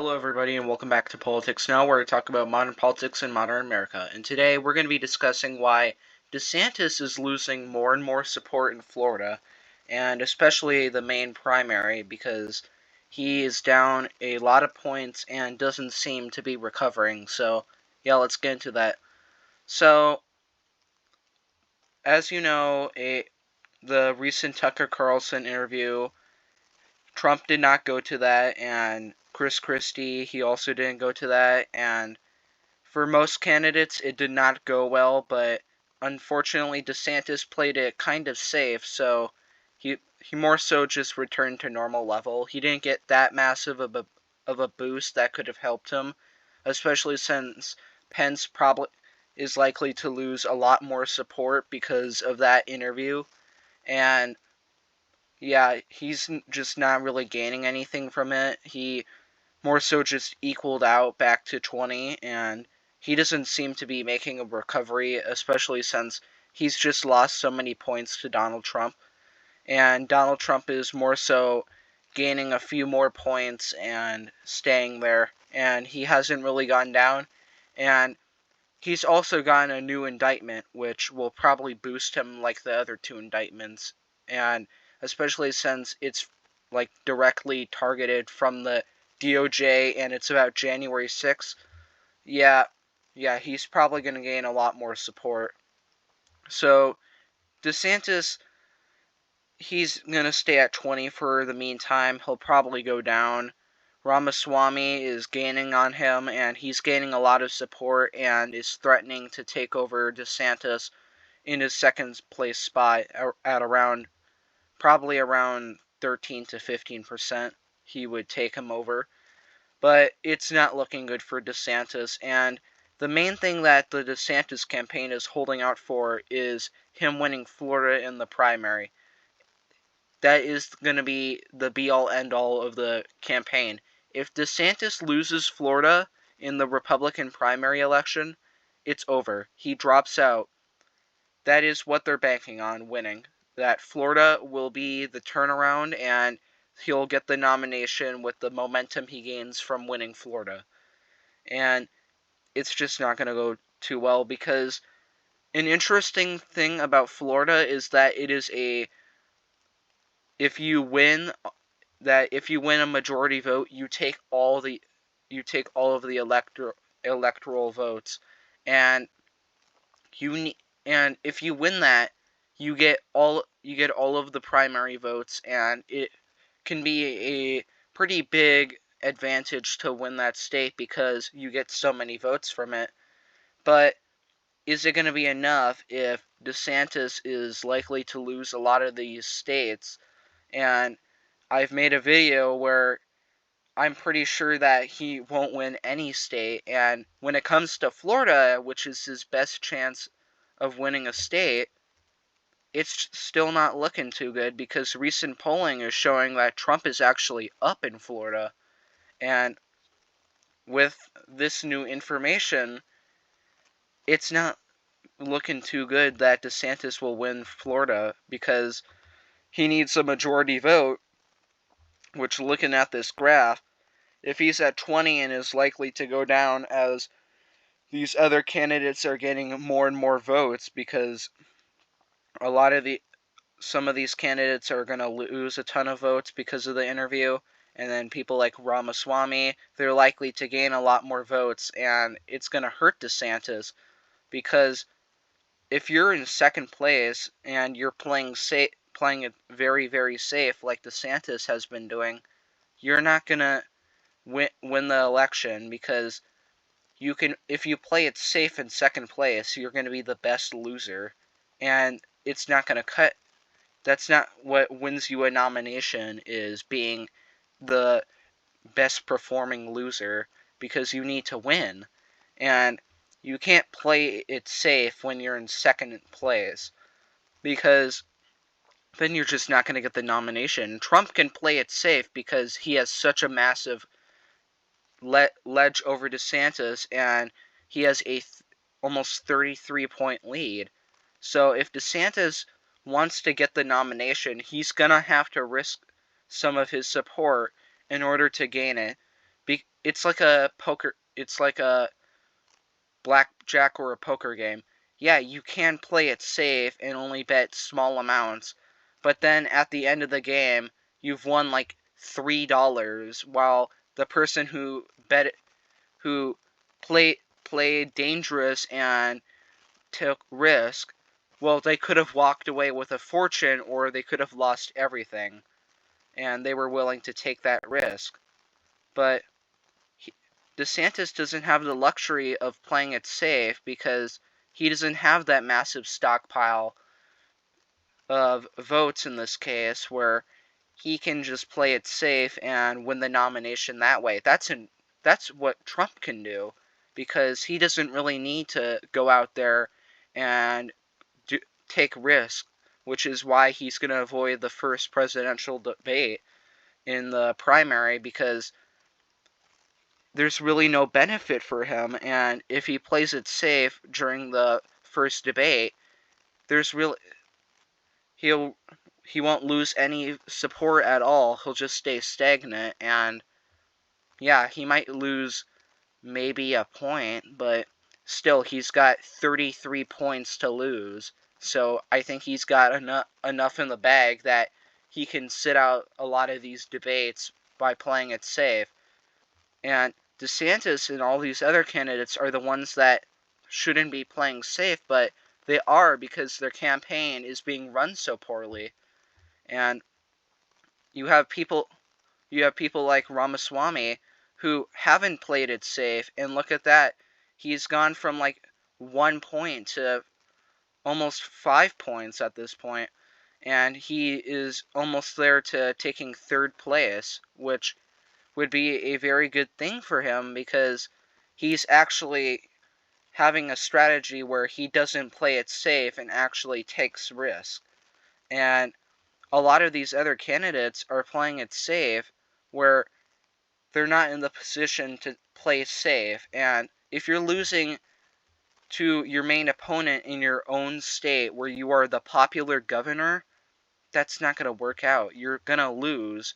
Hello, everybody, and welcome back to Politics Now, where we talk about modern politics in modern America. And today we're going to be discussing why DeSantis is losing more and more support in Florida, and especially the main primary, because he is down a lot of points and doesn't seem to be recovering. So, yeah, let's get into that. So, as you know, the recent Tucker Carlson interview, Trump did not go to that, and Chris Christie, he also didn't go to that, and for most candidates, it did not go well, but unfortunately, DeSantis played it kind of safe, so he more so just returned to normal level. He didn't get that massive of a boost that could have helped him, especially since Pence probably is likely to lose a lot more support because of that interview, and yeah, he's just not really gaining anything from it. He more so just equaled out back to 20, and he doesn't seem to be making a recovery, especially since he's just lost so many points to Donald Trump. And Donald Trump is more so gaining a few more points and staying there, and he hasn't really gone down. And he's also gotten a new indictment, which will probably boost him like the other two indictments, and especially since it's like directly targeted from the DOJ and it's about January 6th. Yeah, he's probably going to gain a lot more support. So, DeSantis, he's going to stay at 20 for the meantime. He'll probably go down. Ramaswamy is gaining on him, and he's gaining a lot of support and is threatening to take over DeSantis in his second place spot at probably around 13 to 15%. He would take him over. But it's not looking good for DeSantis, and the main thing that the DeSantis campaign is holding out for is him winning Florida in the primary. That is going to be the be-all, end-all of the campaign. If DeSantis loses Florida in the Republican primary election, it's over. He drops out. That is what they're banking on, winning. That Florida will be the turnaround, and he'll get the nomination with the momentum he gains from winning Florida. And it's just not going to go too well, because an interesting thing about Florida is that it is if you win a majority vote, you take all of the electoral votes, and and if you win that, you get all of the primary votes, and it can be a pretty big advantage to win that state because you get so many votes from it. But is it going to be enough if DeSantis is likely to lose a lot of these states? And I've made a video where I'm pretty sure that he won't win any state. And when it comes to Florida, which is his best chance of winning a state, it's still not looking too good because recent polling is showing that Trump is actually up in Florida. And with this new information, it's not looking too good that DeSantis will win Florida because he needs a majority vote, which, looking at this graph, if he's at 20 and is likely to go down as these other candidates are getting more and more votes, because some of these candidates are going to lose a ton of votes because of the interview, and then people like Ramaswamy, they're likely to gain a lot more votes, and it's going to hurt DeSantis, because if you're in second place and you're playing it very, very safe like DeSantis has been doing, you're not going to win the election, because if you play it safe in second place, you're going to be the best loser, and it's not going to cut. That's not what wins you a nomination, is being the best performing loser, because you need to win, and you can't play it safe when you're in second place, because then you're just not going to get the nomination. Trump can play it safe because he has such a massive ledge over DeSantis, and he has a almost 33-point lead. So if DeSantis wants to get the nomination, he's going to have to risk some of his support in order to gain it, It's like a poker. It's like a blackjack or a poker game. Yeah, you can play it safe and only bet small amounts, but then at the end of the game, you've won like $3, while the person who played dangerous and took risk, well, they could have walked away with a fortune or they could have lost everything, and they were willing to take that risk. But DeSantis doesn't have the luxury of playing it safe because he doesn't have that massive stockpile of votes in this case where he can just play it safe and win the nomination that way. That's what Trump can do because he doesn't really need to go out there and take risks, which is why he's going to avoid the first presidential debate in the primary because there's really no benefit for him, and if he plays it safe during the first debate, there's really he'll he won't lose any support at all. He'll just stay stagnant, and yeah, he might lose maybe a point, but still he's got 33 points to lose. So I think he's got enough in the bag that he can sit out a lot of these debates by playing it safe. And DeSantis and all these other candidates are the ones that shouldn't be playing safe, but they are because their campaign is being run so poorly. And you have people like Ramaswamy who haven't played it safe, and look at that. He's gone from like 1 point to almost 5 points at this point, and he is almost there to taking third place, which would be a very good thing for him because he's actually having a strategy where he doesn't play it safe and actually takes risks. And a lot of these other candidates are playing it safe where they're not in the position to play safe. And if you're losing to your main opponent in your own state where you are the popular governor, that's not going to work out. You're going to lose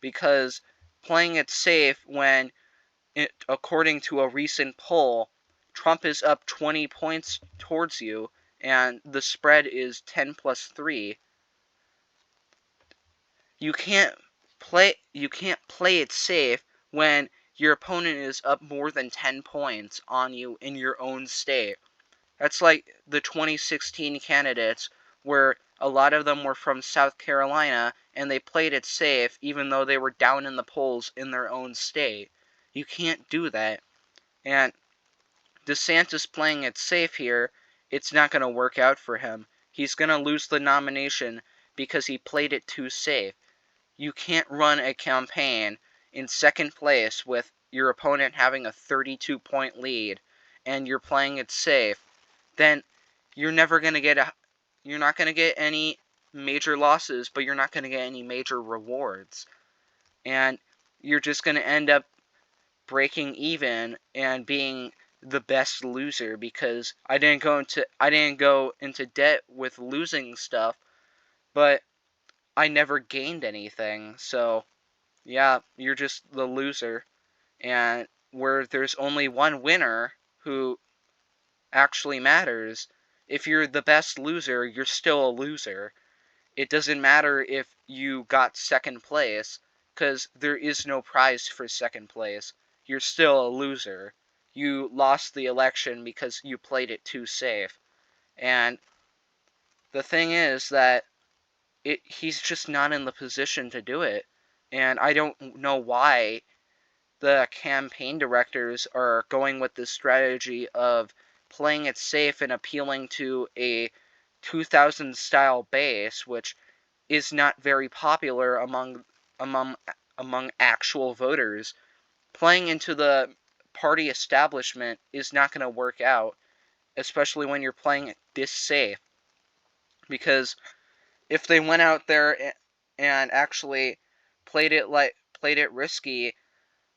because playing it safe when, according to a recent poll, Trump is up 20 points towards you and the spread is 10 plus 3. You can't play it safe when your opponent is up more than 10 points on you in your own state. That's like the 2016 candidates where a lot of them were from South Carolina and they played it safe even though they were down in the polls in their own state. You can't do that. And DeSantis playing it safe here, it's not going to work out for him. He's going to lose the nomination because he played it too safe. You can't run a campaign in second place with your opponent having a 32-point lead and you're playing it safe. Then you're never going to you're not going to get any major losses, but you're not going to get any major rewards. And you're just going to end up breaking even and being the best loser because I didn't go into debt with losing stuff, but I never gained anything. So, yeah, you're just the loser. And where there's only one winner who actually matters, if you're the best loser, you're still a loser. It doesn't matter if you got second place, because there is no prize for second place. You're still a loser. You lost the election because you played it too safe. And the thing is that he's just not in the position to do it. And I don't know why the campaign directors are going with this strategy of playing it safe and appealing to a 2000 style base, which is not very popular among among actual voters. Playing into the party establishment is not going to work out, especially when you're playing it this safe. Because if they went out there and actually played it risky,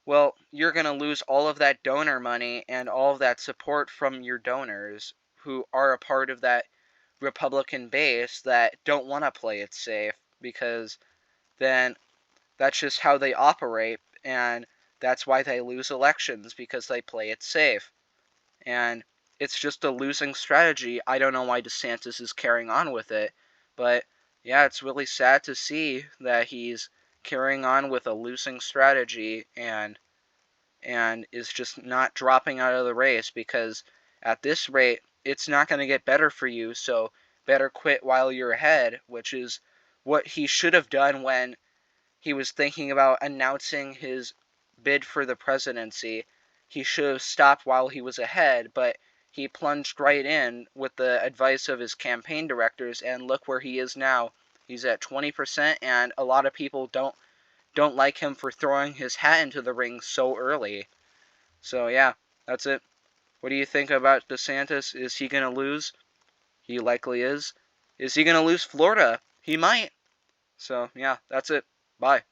well, you're going to lose all of that donor money and all of that support from your donors who are a part of that Republican base that don't want to play it safe because then that's just how they operate, and That's why they lose elections, because they play it safe. And it's just a losing strategy. I don't know why DeSantis is carrying on with it, but yeah, it's really sad to see that he's carrying on with a losing strategy and is just not dropping out of the race, because at this rate, it's not going to get better for you, so better quit while you're ahead, which is what he should have done when he was thinking about announcing his bid for the presidency. He should have stopped while he was ahead, but he plunged right in with the advice of his campaign directors, and look where he is now. He's at 20%, and a lot of people don't like him for throwing his hat into the ring so early. So yeah, that's it. What do you think about DeSantis? Is he going to lose? He likely is. Is he going to lose Florida? He might. So yeah, that's it. Bye.